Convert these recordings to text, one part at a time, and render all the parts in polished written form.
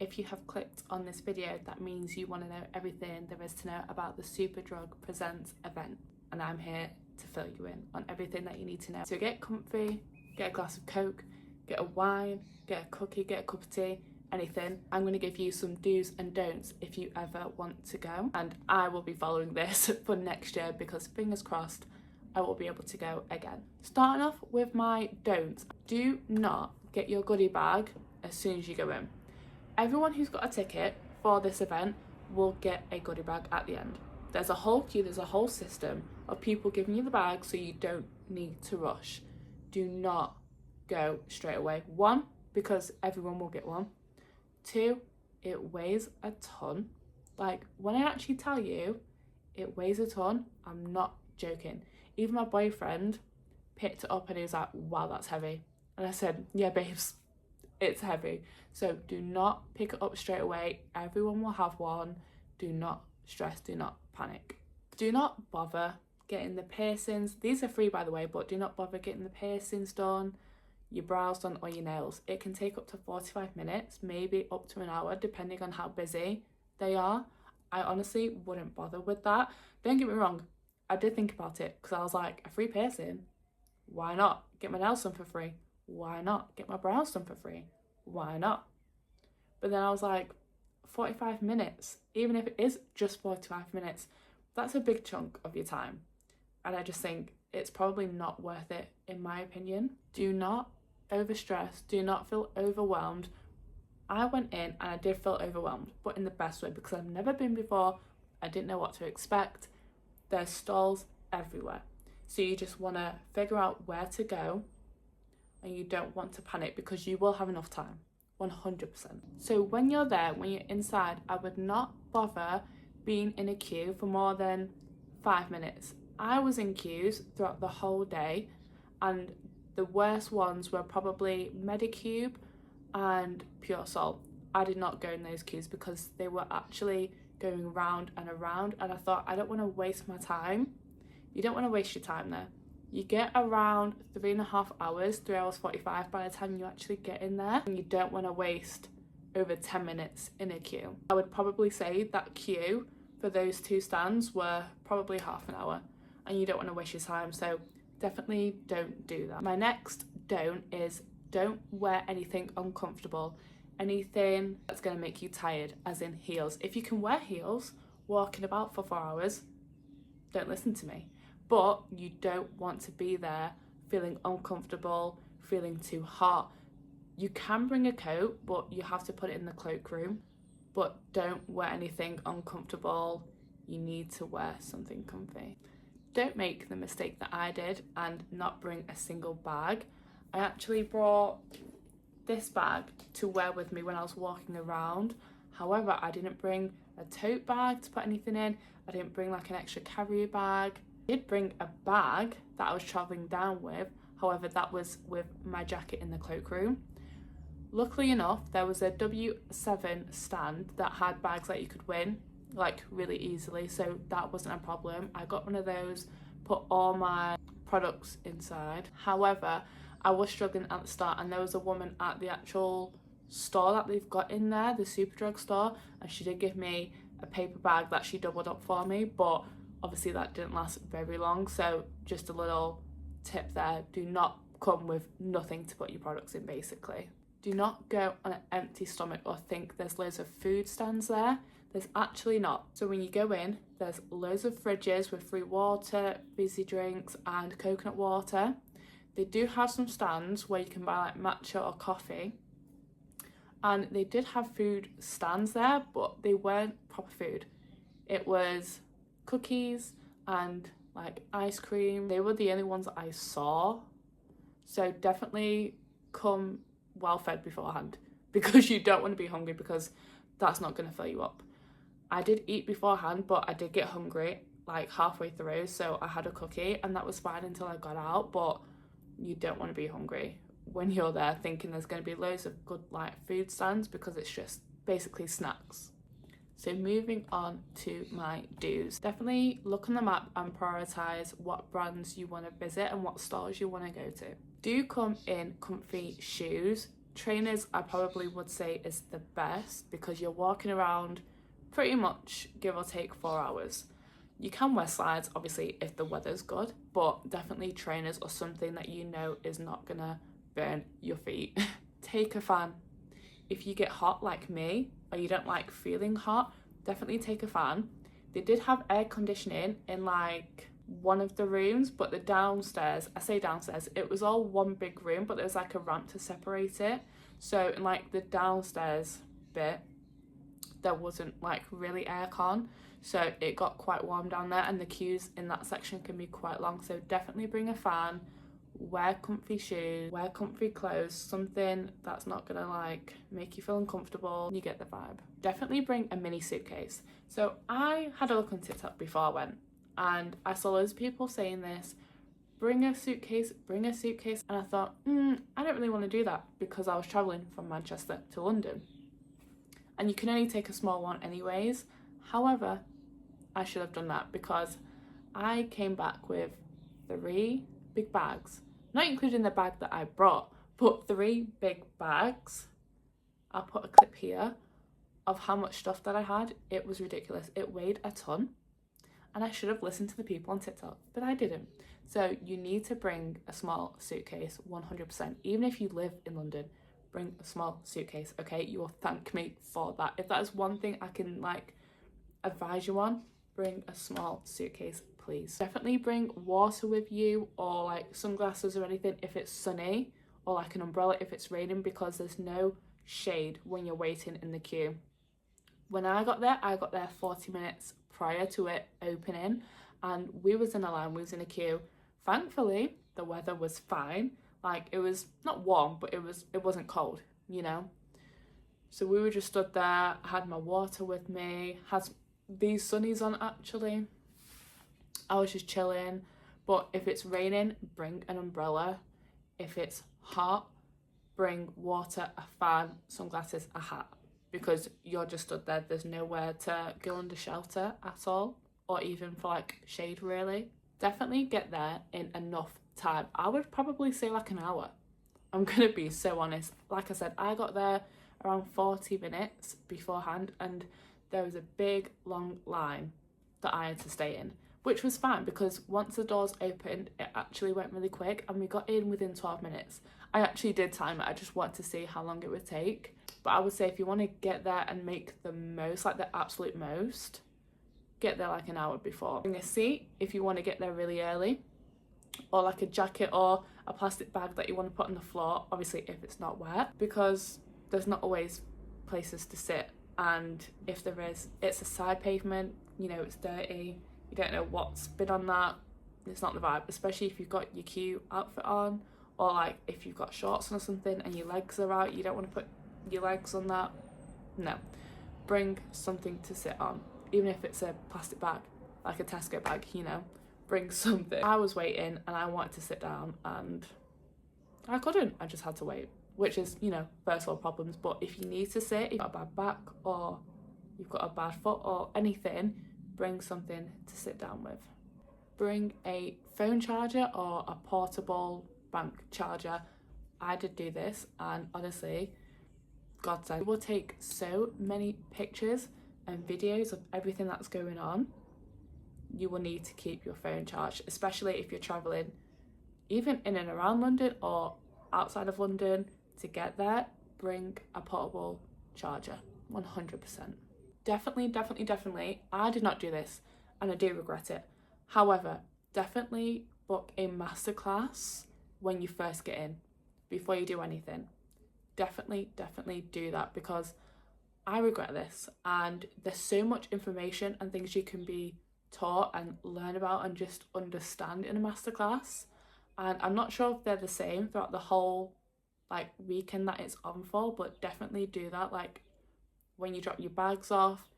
If you have clicked on this video, that means you want to know everything there is to know about the SUPERDRUG Presents event, and I'm here to fill you in on everything that you need to know. So get comfy, get a glass of Coke, get a wine, get a cookie, get a cup of tea, anything. I'm going to give you some do's and don'ts if you ever want to go, and I will be following this for next year because fingers crossed I will be able to go again. Starting off with my don'ts, do not get your goodie bag as soon as you go in. Everyone who's got a ticket for this event will get a goodie bag at the end. There's a whole queue, there's a whole system of people giving you the bag so you don't need to rush. Do not go straight away. 1, because everyone will get one. 2, it weighs a ton. Like, when I actually tell you it weighs a ton, I'm not joking. Even my boyfriend picked it up and he was like, wow, that's heavy. And I said, yeah, babes, it's heavy. So do not pick it up straight away. Everyone will have one. Do not stress, do not panic. Do not bother getting the piercings. These are free, by the way, but do not bother getting the piercings done, your brows done, or your nails. It can take up to 45 minutes, maybe up to an hour, depending on how busy they are. I honestly wouldn't bother with that. Don't get me wrong, I did think about it because I was like, a free piercing? Why not? Get my nails done for free. Why not? Get my brows done for free. Why not? But then I was like, 45 minutes, even if it is just 45 minutes, that's a big chunk of your time. And I just think it's probably not worth it, in my opinion. Do not overstress, do not feel overwhelmed. I went in and I did feel overwhelmed, but in the best way, because I've never been before. I didn't know what to expect. There's stalls everywhere. So you just want to figure out where to go, and you don't want to panic because you will have enough time, 100%. So when you're there, when you're inside, I would not bother being in a queue for more than 5 minutes. I was in queues throughout the whole day, and the worst ones were probably Medicube and Pure Salt. I did not go in those queues because they were actually going round and around, and I thought, I don't want to waste my time. You don't want to waste your time there. You get around 3.5 hours, 3 hours 45 by the time you actually get in there, and you don't want to waste over 10 minutes in a queue. I would probably say that queue for those 2 stands were probably half an hour, and you don't want to waste your time, so definitely don't do that. My next don't is don't wear anything uncomfortable, anything that's going to make you tired, as in heels. If you can wear heels walking about for 4 hours, don't listen to me. But you don't want to be there feeling uncomfortable, feeling too hot. You can bring a coat, but you have to put it in the cloakroom. But don't wear anything uncomfortable. You need to wear something comfy. Don't make the mistake that I did and not bring a single bag. I actually brought this bag to wear with me when I was walking around. However, I didn't bring a tote bag to put anything in. I didn't bring like an extra carrier bag. I did bring a bag that I was traveling down with. However, that was with my jacket in the cloakroom. Luckily enough, there was a W7 stand that had bags that you could win like really easily, so that wasn't a problem. I got one of those, put all my products inside. However, I was struggling at the start, and there was a woman at the actual store that they've got in there, the SUPERDRUG store, and she did give me a paper bag that she doubled up for me, but obviously that didn't last very long. So just a little tip there, do not come with nothing to put your products in. Basically, do not go on an empty stomach or think there's loads of food stands there. There's actually not. So when you go in, there's loads of fridges with free water, fizzy drinks and coconut water. They do have some stands where you can buy like matcha or coffee, and they did have food stands there, but they weren't proper food. It was cookies and like ice cream. They were the only ones that I saw. So definitely come well fed beforehand, because you don't want to be hungry, because that's not going to fill you up. I did eat beforehand, but I did get hungry like halfway through, so I had a cookie and that was fine until I got out. But you don't want to be hungry when you're there thinking there's going to be loads of good like food stands, because it's just basically snacks. So moving on to my do's. Definitely look on the map and prioritise what brands you want to visit and what stores you want to go to. Do come in comfy shoes. Trainers I probably would say is the best because you're walking around pretty much give or take 4 hours. You can wear slides obviously if the weather's good, but definitely trainers are something that you know is not gonna burn your feet. Take a fan. If you get hot like me or you don't like feeling hot, definitely take a fan. They did have air conditioning in like one of the rooms, but the downstairs, I say downstairs, it was all one big room, but there was like a ramp to separate it. So in like the downstairs bit, there wasn't like really aircon, so it got quite warm down there, and the queues in that section can be quite long. So definitely bring a fan, wear comfy shoes, wear comfy clothes, something that's not gonna like make you feel uncomfortable. You get the vibe. Definitely bring a mini suitcase. So I had a look on TikTok before I went, and I saw loads of people saying this, bring a suitcase, and I thought, I don't really want to do that because I was traveling from Manchester to London, and you can only take a small one anyways. However, I should have done that because I came back with 3 big bags, not including the bag that I brought, but 3 big bags. I'll put a clip here of how much stuff that I had. It was ridiculous. It weighed a ton, and I should have listened to the people on TikTok, but I didn't. So you need to bring a small suitcase 100%. Even if you live in London, bring a small suitcase, okay? You will thank me for that. If that is one thing I can like advise you on, bring a small suitcase, please. Definitely bring water with you, or like sunglasses or anything if it's sunny, or like an umbrella if it's raining, because there's no shade when you're waiting in the queue. When I got there 40 minutes prior to it opening, and we was in a line, we was in a queue. Thankfully, the weather was fine. Like, it was not warm, but it wasn't cold, you know? So we were just stood there. I had my water with me, had these sunnies on actually. I was just chilling. But if it's raining, bring an umbrella. If it's hot, bring water, a fan, sunglasses, a hat, because you're just stood there. There's nowhere to go under shelter at all, or even for like shade really. Definitely get there in enough time. I would probably say like an hour. I'm gonna be so honest. Like I said, I got there around 40 minutes beforehand, and there was a big long line that I had to stay in, which was fine because once the doors opened, it actually went really quick and we got in within 12 minutes. I actually did time it. I just wanted to see how long it would take. But I would say if you want to get there and make the most, like the absolute most, get there like an hour before. Bring a seat if you want to get there really early, or like a jacket or a plastic bag that you want to put on the floor, obviously if it's not wet, because there's not always places to sit, and if there is, it's a side pavement, you know, it's dirty, you don't know what's been on that. It's not the vibe, especially if you've got your queue outfit on, or like if you've got shorts on or something and your legs are out, you don't want to put your legs on that. No, bring something to sit on, even if it's a plastic bag, like a Tesco bag, you know, bring something. I was waiting and I wanted to sit down and I couldn't. I just had to wait, which is, you know, first world problems. But if you need to sit, if you've got a bad back or you've got a bad foot or anything, bring something to sit down with. Bring a phone charger or a portable bank charger. I did do this, and honestly, God sake, you will take so many pictures and videos of everything that's going on. You will need to keep your phone charged, especially if you're traveling even in and around London or outside of London. To get there, bring a portable charger, 100%. Definitely, I did not do this and I do regret it. However, definitely book a masterclass when you first get in, before you do anything. Definitely do that, because I regret this, and there's so much information and things you can be taught and learn about and just understand in a masterclass, and I'm not sure if they're the same throughout the whole like weekend that it's on for, but definitely do that. Like when you drop your bags off,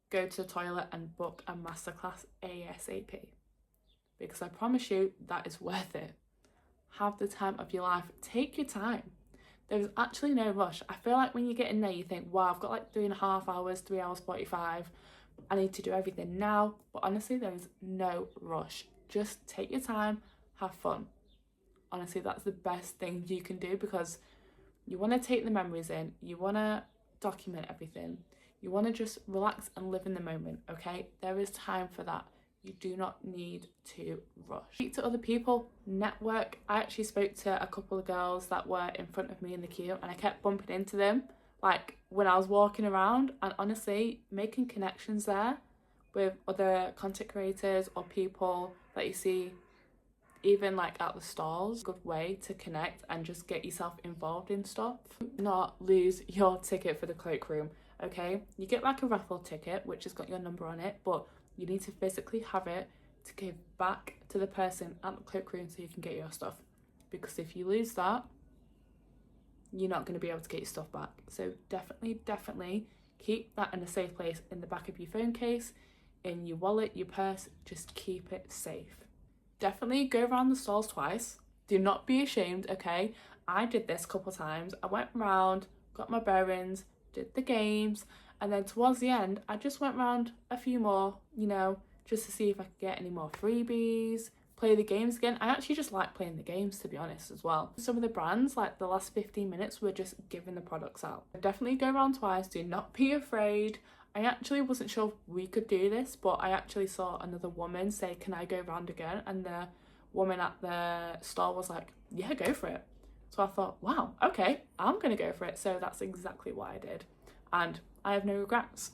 go to the toilet and book a masterclass ASAP, because I promise you that is worth it. Have the time of your life. Take your time. There's actually no rush. I feel like when you get in there, you think, wow, I've got like 3.5 hours, 3 hours 45. I need to do everything now. But honestly, there is no rush. Just take your time, have fun. Honestly, that's the best thing you can do, because You want to take the memories in, you want to document everything, you want to just relax and live in the moment, okay? There is time for that. You do not need to rush. Speak to other people, network. I actually spoke to a couple of girls that were in front of me in the queue, and I kept bumping into them like when I was walking around, and honestly, making connections there with other content creators or people that you see even like at the stalls, good way to connect and just get yourself involved in stuff. Not lose your ticket for the cloakroom, okay? You get like a raffle ticket which has got your number on it, but you need to physically have it to give back to the person at the cloakroom so you can get your stuff, because if you lose that, you're not going to be able to get your stuff back. So definitely keep that in a safe place, in the back of your phone case, in your wallet, your purse. Just keep it safe. Definitely go around the stalls twice. Do not be ashamed, okay? I did this a couple times. I went around, got my bearings, did the games, and then towards the end I just went around a few more, you know, just to see if I could get any more freebies, play the games again. I actually just like playing the games, to be honest, as well. Some of the brands, like the last 15 minutes, were just giving the products out. Definitely go around twice. Do not be afraid. I actually wasn't sure if we could do this, but I actually saw another woman say, can I go round again? And the woman at the stall was like, yeah, go for it. So I thought, wow, okay, I'm gonna go for it. So that's exactly what I did, and I have no regrets.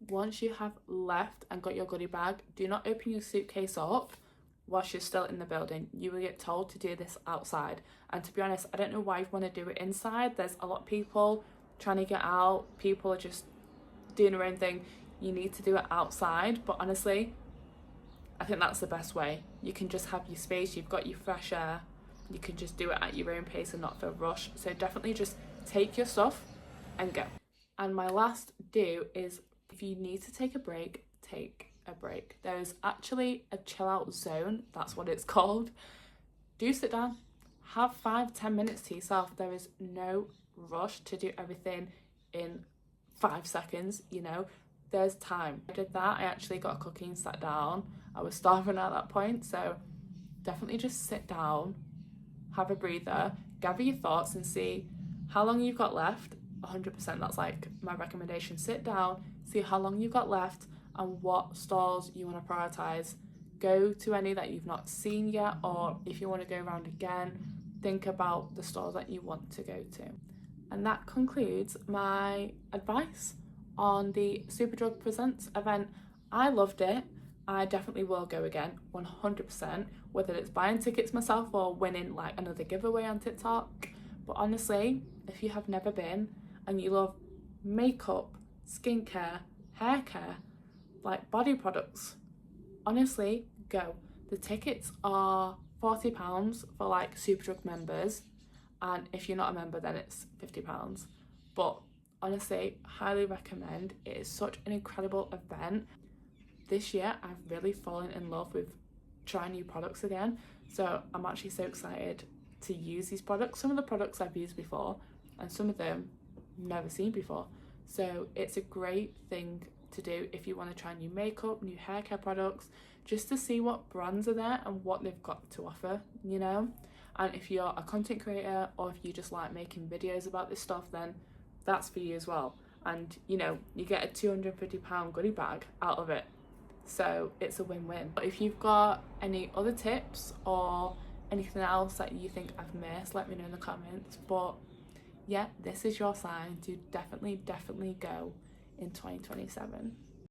Once you have left and got your goodie bag, do not open your suitcase up whilst you're still in the building. You will get told to do this outside, and to be honest, I don't know why you want to do it inside. There's a lot of people trying to get out, people are just doing their own thing. You need to do it outside, but honestly, I think that's the best way. You can just have your space, you've got your fresh air, you can just do it at your own pace and not feel rushed. So definitely just take your stuff and go. And my last do is, if you need to take a break, take a break. There's actually a chill out zone, that's what it's called. Do sit down, have 5-10 minutes to yourself. There is no rush to do everything in 5 seconds, you know, there's time. I did that. I actually got a cookie and sat down. I was starving at that point, so definitely just sit down, have a breather, gather your thoughts and see how long you've got left. 100%, that's like my recommendation. Sit down, see how long you've got left and what stalls you want to prioritize. Go to any that you've not seen yet, or if you want to go around again, think about the stalls that you want to go to. And that concludes my advice on the SUPERDRUG Presents event. I loved it. I definitely will go again, 100%, whether it's buying tickets myself or winning like another giveaway on TikTok. But honestly, if you have never been and you love makeup, skincare, hair care, like body products, honestly, go. The tickets are £40 for like SUPERDRUG members, and if you're not a member then it's £50. But honestly, highly recommend. It is such an incredible event. This year I've really fallen in love with trying new products again, so I'm actually so excited to use these products. Some of the products I've used before and some of them never seen before, so it's a great thing to do if you want to try new makeup, new hair care products, just to see what brands are there and what they've got to offer, you know. And if you're a content creator or if you just like making videos about this stuff, then that's for you as well. And you know, you get a £250 goodie bag out of it, so it's a win-win. But if you've got any other tips or anything else that you think I've missed, let me know in the comments. But yeah, this is your sign to definitely go in 2027.